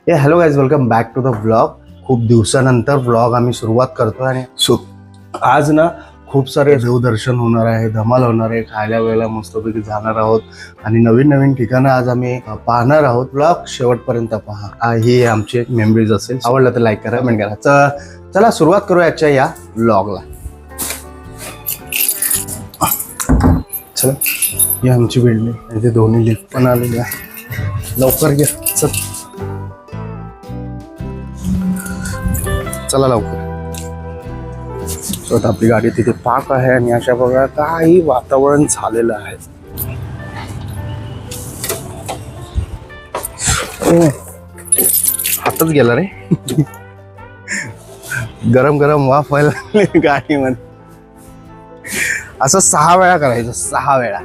Hello guys, welcome back to the vlog. खूप दिवसानंतर vlog आम्ही सुरुवात करतोय आणि आज ना खूप सारे देवदर्शन होणार आहे, धमाल होणार आहे, खायला वेळेला मस्तपैकी जाणार आहोत आणि नवीन नवीन ठिकाणं आज आम्ही पाहणार आहोत. व्लॉग शेवटपर्यंत पहा. ही आमची मेमरीज असेल. आवडलं तर लाईक करा, कमेंट करा. चला सुरुवात करूया आजच्या या व्लॉगला. चला, ही आमची बिल्डिंग, इथे दोन्ही लिफ्ट पण आलेली आहे. लवकर घ्या, चला लवकर. स्वतः आपली गाडी तिथे पार्क आहे आणि अशा बघा काही वातावरण झालेलं आहे. हातच गेला रे. गरम गरम वाफ व्हायला लागली गाडीमध्ये. असं 6 वेळा करायचं, 6 वेळा.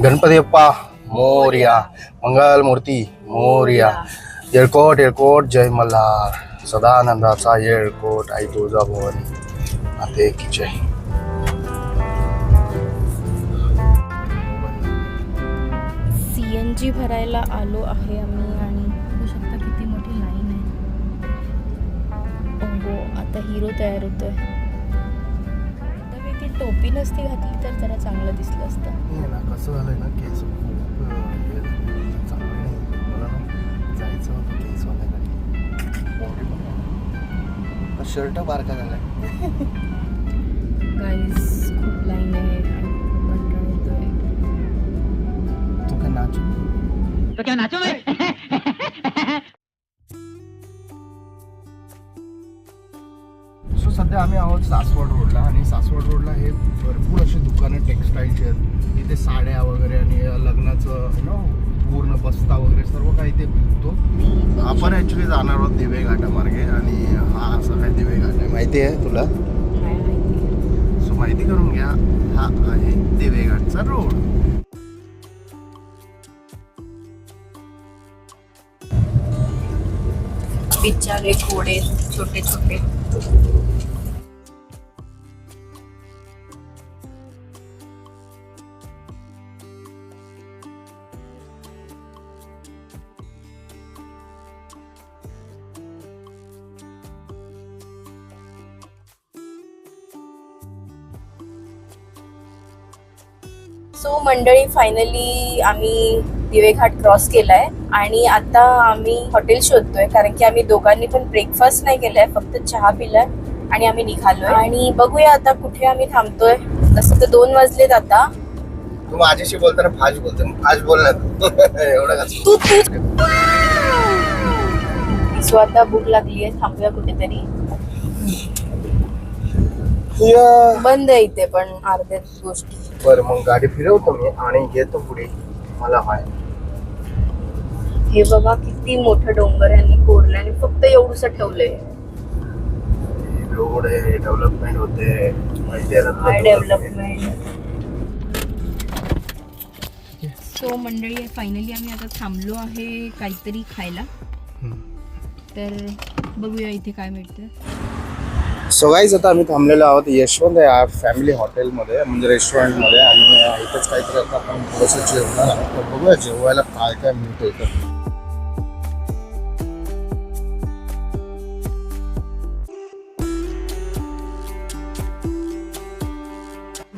गणपती बाप्पा मोरया, मंगल मूर्ती मोरया, येळकोट येळकोट जय मल्हार, सदानंदाचा येळकोट, आई तुळजाभवानी माते की जय. CNG भरायला आलो आहे आम्ही आणि बघू शकता किती मोठी लाईन आहे. हो, आता हिरो तयार होतोय. ती टोपी नसती घातली तर जरा चांगलं दिसलं असतं. कसं झालंय ना, केस खूप चांगलं नाही. मला ना जायचं होतं केसवाल्याकडे. शर्ट बारका झालाय. गाईस खूप लाईन आहे आणि कंटाळा येतोय. तू काय नाचू? तो क्या नाचो मैं? सध्या आम्ही आहोत सासवड रोडला आणि सासवड रोडला हे भरपूर असे दुकानं टेक्स्टाईलचे आहेत. इथे साड्या वगैरे आणि लग्नाचं पूर्ण बस्ता वगैरे सर्व काही ते विकतो. आपण ॲक्च्युली जाणार आहोत दिवे घाटामार्गे आणि हा असा काय दिवे घाट आहे माहिती आहे तुला? सो माहिती करून घ्या. हा आहे दिवे घाटचा रोड. बिचारे घोडे छोटे छोटे. सो मंडळी, फायनली आम्ही दिवेघाट क्रॉस केलाय आणि आता आम्ही हॉटेल शोधतोय, कारण की आम्ही दोघांनी पण ब्रेकफास्ट नाही केलाय, फक्त चहा पिलाय आणि आम्ही निघालोय. आणि बघूया आता कुठे आम्ही थांबतोय. तसं तर 2 वाजलेत आता. तू माझ्याशी बोलताना फाज बोलते, फाज बोलणार एवढं तू सो आता भूक लागली आहे, थांबूया कुठेतरी. बंद आहे इथे पण अर्ध्या गोष्टी. बरं, मग गाडी फिरवतो मी आणि येतो पुढे. मला हाय हे बघा किती मोठं डोंगर यांनी कोरल्याने फक्त एवढंसं ठेवलंय. रोड आहे, डेव्हलपमेंट होते, हाय डेव्हलपमेंट. सो मंडळी, फायनली आम्ही आता थांबलो आहे काहीतरी खायला. तर बघूया इथे काय मिळतं. सो गाईज, आता आम्ही थांबलेलो आहोत यशवंत या फॅमिली हॉटेलमध्ये, म्हणजे रेस्टॉरंटमध्ये. आणि इथंच काहीतरी आता आपण थोडंसं जेवणार आहोत. तर बघूया जेवायला काय काय मिळतं इथं.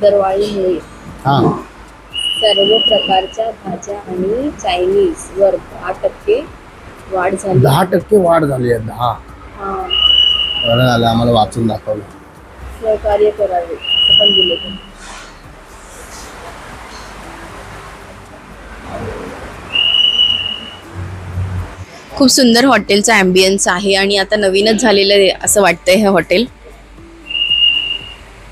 दरवाळी मिळेल. हां, सर्व प्रकारच्या भाज्या आणि चायनीज वर 10% वाढ झाली. 10% वाढ झाली आहे. 10 बरं झालं, आम्हाला वाचून दाखवलं. सहकार्य करावे असं पण दिले. खूप सुंदर हॉटेलचा ॲम्बियन्स आहे आणि आता नवीनच झालेलं आहे असं वाटतंय. हे हॉटेल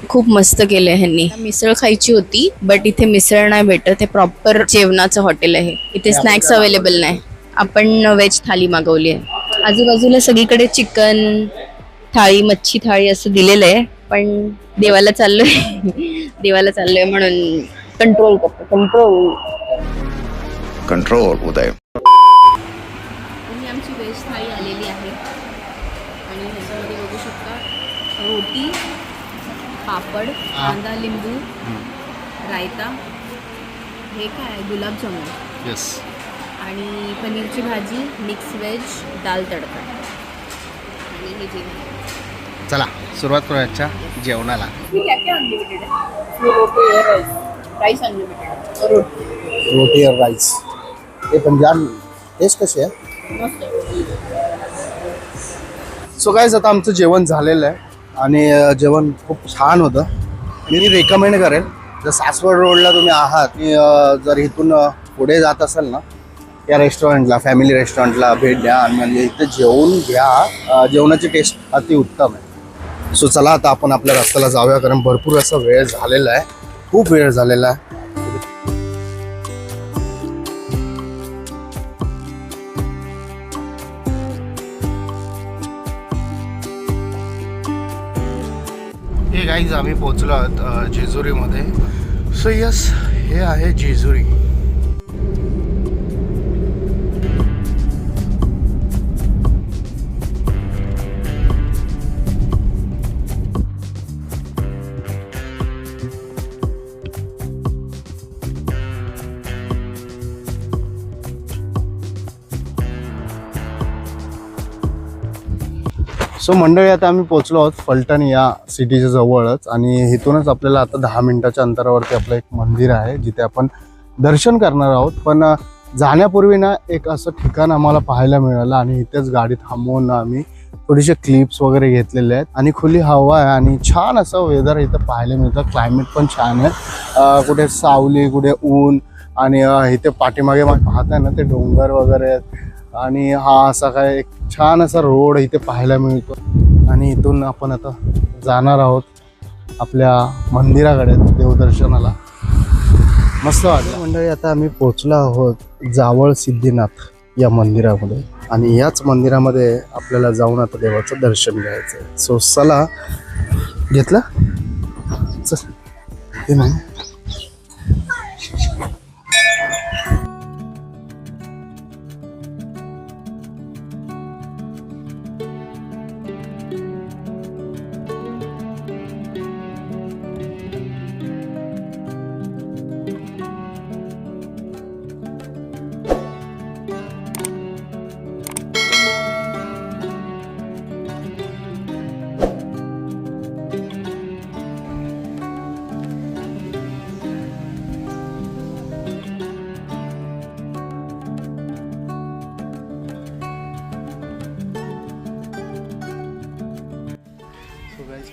खूप मस्त केलंय ह्यांनी. मिसळ खायची होती बट इथे मिसळ नाही भेटत. हे प्रॉपर जेवणाचं हॉटेल आहे. इथे स्नॅक्स अवेलेबल नाही. आपण व्हेज थाली मागवली आहे. आजूबाजूला सगळीकडे चिकन थाळी, मच्छी थाळी असं दिलेलं आहे. पण देवाला चाललोय म्हणून कंट्रोल करतो. कंट्रोल उदय. ही आमची व्हेज थाळी आलेली आहे आणि ह्याच्यामध्ये बघू शकता रोटी, पापड, कांदा, लिंबू, रायता, हे काय गुलाबजामुन येस, आणि पनीरची भाजी, मिक्स व्हेज, दाल तडका आणि हे जेवण. चला सुरुवात करूया आजच्या जेवणाला. अनलिमिटेड आहे. रोटी राईस अनलिमिटेड. रोटी और राईस. हे पंजाब टेस्ट कशी आहे? सो गाईज आता आमचं जेवण झालेलं आहे आणि जेवण खूप छान होतं. मी रेकमेंड करेन जर सासवड रोडला तुम्ही आहात आणि जर इथून पुढे जात असाल ना या रेस्टॉरंटला, फॅमिली रेस्टॉरंटला भेट द्या आणि म्हणजे इथे जेवून घ्या. जेवणाची टेस्ट अति उत्तम आहे. सो चला आता आपण आपल्या रस्त्याला जाऊया, कारण भरपूर असा वेळ झालेला आहे, खूप वेळ झालेला आहे. हे गाईज आम्ही पोहोचलो आहोत जेजुरीमध्ये. सो यस, हे आहे जेजुरी. सो मंडळी आता आम्ही पोहोचलो आहोत फलटण या सिटीच्या जवळच आणि इथूनच आपल्याला आता 10 मिनिटाच्या अंतरावरती आपलं एक मंदिर आहे जिथे आपण दर्शन करणार आहोत. पण जाण्यापूर्वी ना एक असं ठिकाण आम्हाला पाहायला मिळालं आणि इथेच गाडी थांबवून आम्ही थोडेसे क्लिप्स वगैरे घेतलेले आहेत आणि खुली हवा आहे आणि छान असं वेदर इथं पाहायला मिळतं. क्लायमेट पण छान आहे, कुठे सावली कुठे ऊन आणि इथे पाठीमागे पाहताय ना ते डोंगर वगैरे आहेत आणि हा असा काय एक छान असा रोड इथे पाहायला मिळतो. आणि इथून आपण आता जाणार आहोत आपल्या मंदिराकडे देवदर्शनाला. मस्त वाटलं मंडळी. आता आम्ही पोचलो आहोत जावळ सिद्धीनाथ या मंदिरामध्ये आणि याच मंदिरामध्ये आपल्याला जाऊन आता देवाचं दर्शन घ्यायचं आहे. सो चला, घेतलं चल हे नाही.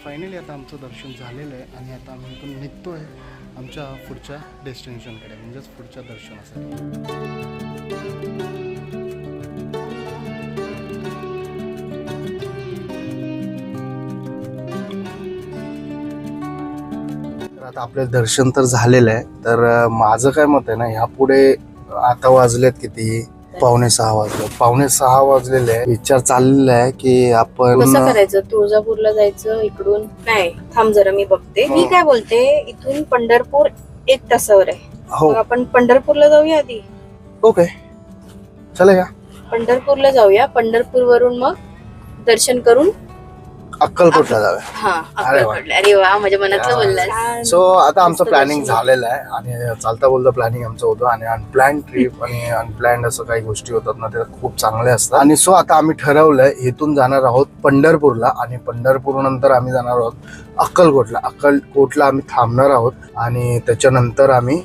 फायनली आता आमचं दर्शन झालेलं आहे आणि आता आम्ही इथून निघतो आहे आमच्या पुढच्या डेस्टिनेशनकडे, म्हणजेच पुढच्या दर्शनासाठी. तर आता आपलं दर्शन तर झालेलं आहे. तर माझं काय मत आहे ना, ह्या पुढे आता वाजलेत किती, 5:45 वाजले, 5:45 वाजलेले आहे. विचार चाललेला आहे की आपण कसं करायचं, तुळजापूरला जायचं इकडून. नाही थांब जरा मी बघते. मी काय बोलते, इथून पंढरपूर 1 तासावर आहे. हो, आपण पंढरपूरला जाऊया आधी. ओके चला पंढरपूरला जाऊया. पंढरपूर वरून मग दर्शन करून अक्कलकोटला जाऊया. हा अक्कलकोटला. अरे वा, माझ्या मनातलं बोललास. सो आता आमचं प्लॅनिंग झालेलं आहे आणि चालता बोलता प्लॅनिंग आमचं होतं आणि अनप्लॅन ट्रिप आणि अनप्लॅन्ड असं काही गोष्टी होतात ना, ते खूप चांगले असतात. आणि सो आता आम्ही ठरवलंय इथून जाणार आहोत पंढरपूरला आणि पंढरपूर नंतर आम्ही जाणार आहोत अक्कलकोटला. अक्कलकोटला आम्ही थांबणार आहोत आणि त्याच्यानंतर आम्ही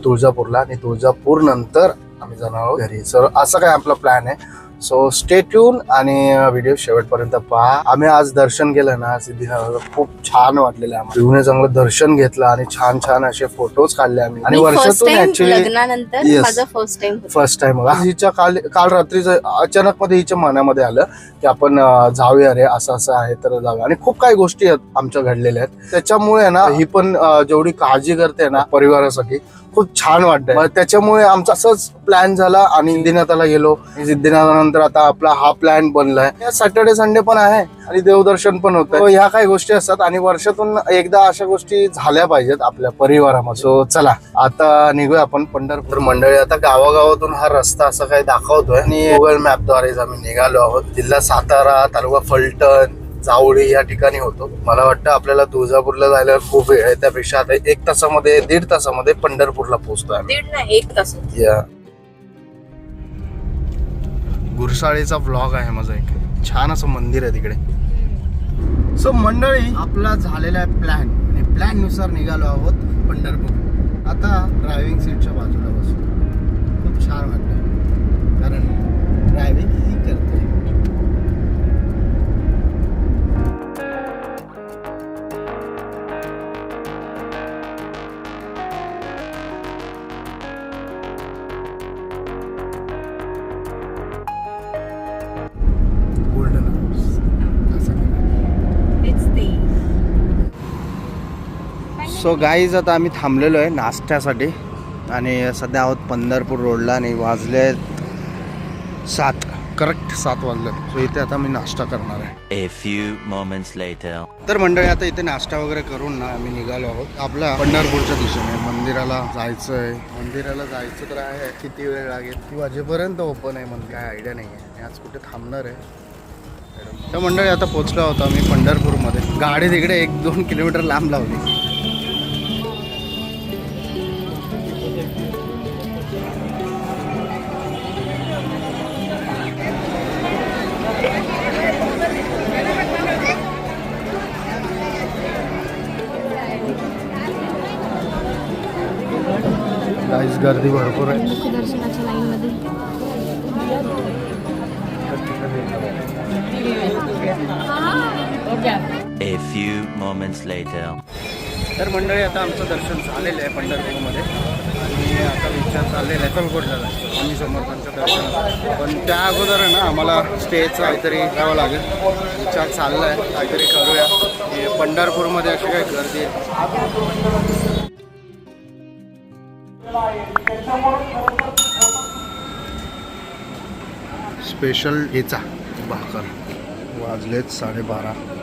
तुळजापूरला आणि तुळजापूर नंतर आम्ही जाणार आहोत घरी. सर असं काय आपला प्लॅन आहे. सो स्टे ट्यून आणि व्हिडिओ शेवटपर्यंत पहा. आम्ही आज दर्शन केलं ना सिद्धीनाथ, खूप छान वाटलेलं आहे. आम्हाला चांगलं दर्शन घेतलं आणि छान छान असे फोटोज काढले आम्ही. आणि वर्षातून ऍक्च्युली लग्नानंतर माझा फर्स्ट टाइम हिच्या काल रात्रीचं अचानक मध्ये हिच्या मनामध्ये आलं की आपण जाऊया रे, असं असं आहे तर जाऊया. आणि खूप काही गोष्टी आहेत आमच्या घडलेल्या आहेत. त्याच्यामुळे ना ही पण जेवढी काळजी करते ना परिवारासाठी, खूप छान वाटतंय. त्याच्यामुळे आमचा असंच प्लॅन झाला आणि सिद्धीनाथाला गेलो. सिद्धीनाथानंतर आता आपला हा प्लॅन बनलाय. सॅटर्डे संडे पण आहे आणि देवदर्शन पण होतं. ह्या काही गोष्टी असतात आणि वर्षातून एकदा अशा गोष्टी झाल्या पाहिजेत आपल्या परिवारामध्ये. सो चला आता निघूया आपण पंढरपूर. मंडळी आता गावागावातून हा रस्ता असा काही दाखवतोय आणि गुगल मॅपद्वारे आम्ही निघालो आहोत. जिल्हा सातारा, तालुका फलटण, जावळी या ठिकाणी होतो. मला वाटतं आपल्याला तुळजापूरला जायला खूप वेळ आहे, त्यापेक्षा आता 1 तासामध्ये 1.5 तासामध्ये पंढरपूरला पोहोचतोय. 1.5 नाही 1 तास. गुरसाळीचा व्लॉग आहे माझा एक. छान असं मंदिर आहे तिकडे. सो मंडळी, आपला झालेला आहे प्लॅन आणि प्लॅननुसार निघालो आहोत पंढरपूर. आता ड्रायव्हिंग सीटच्या बाजूला बसलो. खूप छान वाटतं कारण ड्रायव्हिंग ही करतोय. सो गाईज, आता आम्ही थांबलेलो आहे नाश्त्यासाठी आणि सध्या आहोत पंढरपूर रोडला आणि वाजले 7, करेक्ट 7 वाजले. सो इथे आता मी नाश्ता करणार आहे. A few moments later. तर मंडळी, आता इथे नाश्ता वगैरे करून ना आम्ही निघालो आहोत आपल्या पंढरपूरच्या दिशेने. मंदिराला जायचं आहे. मंदिराला जायचं तर आहे. किती वेळ लागेल, किती वाजेपर्यंत ओपन आहे मला काय आयडिया नाही आहे. आणि आज कुठे थांबणार आहे तर मंडळी, आता पोचलो आहोत आम्ही पंढरपूरमध्ये. गाडी तिकडे 1-2 किलोमीटर लांब लावली. गाईस, गर्दी भरपूर आहे. मुखदर्शनाच्या लाईनमध्ये A few moments later. तर मंडळी, आता आमचं दर्शन झालेलं आहे पंढरपूरमध्ये आणि आता विचार चाललेला आहे अक्कलकोटला जायचं स्वामी समर्थांचं दर्शन. पण त्या अगोदर आहे ना आम्हाला स्टेचं काहीतरी करावं लागेल. विचार चालला आहे काहीतरी करूया. हे पंढरपूरमध्ये अशी काही गर्दी आहे. स्पेशल याचा भाकर. वाजलेत 12:30.